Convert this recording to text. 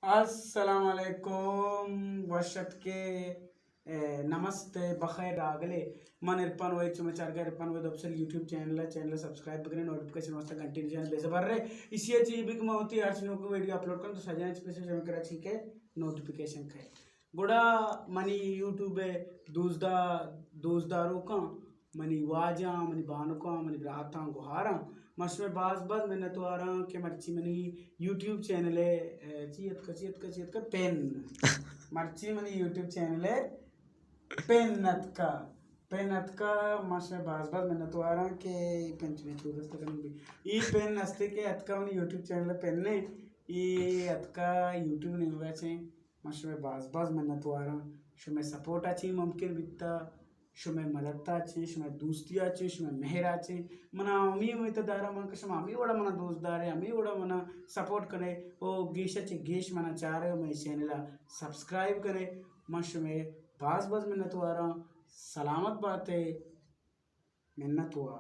अस्सलामुअलैकुम वर्षत के नमस्ते बखैर आगले मन इरफान वही समाचार का इरफान वही दबसल यूट्यूब चैनल सब्सक्राइब करें नोटिफिकेशन वास्ते घंटी निशान बेसे भर रहे इसी चीज भी कमाती हर चीज़ों को वीडियो अपलोड करें तो सजाएं स्पेशल जम कर अच्छी के नोटिफिकेशन खाए गुड़ा मनी यूट्यूब दूसदा दूसदारों का मनी वाजा मनी बानुका मनी ब्राता गुहारा मशमे बाज बाज मैंने तो आ रहा कि मर्ची मनी यूट्यूब चैनल है चियत का पेन मर्ची मनी यूट्यूब चैनल है पेनत का मशमे बाज बाज मैंने तो आ रहा कि पंचमी चूरस तक भी ई पेन नस्ते के अतका मनी यूट्यूब चैनल पेन ने ई अतका यूट्यूब नहीं हुआ चाहिए मशमे बाज बाज मैंने तो आ रहा शुमे सपोर्ट अच्छी मुमकिन बिकता शुमे मददता अच्छी शुमे दोस्ती अच्छी शुमे मेहर अच्छी मना अमी मित दारा मन कशम अमी वड़ा मना दोस्तदार है अमी वड़ा मना सपोर्ट करे ओ गेश अच्छी गेश मना चाह रहे हो मैं चैनल सब्सक्राइब करे मश में बाज बाज मिन्नत वारा सलामत बात है मिन्नत हुआ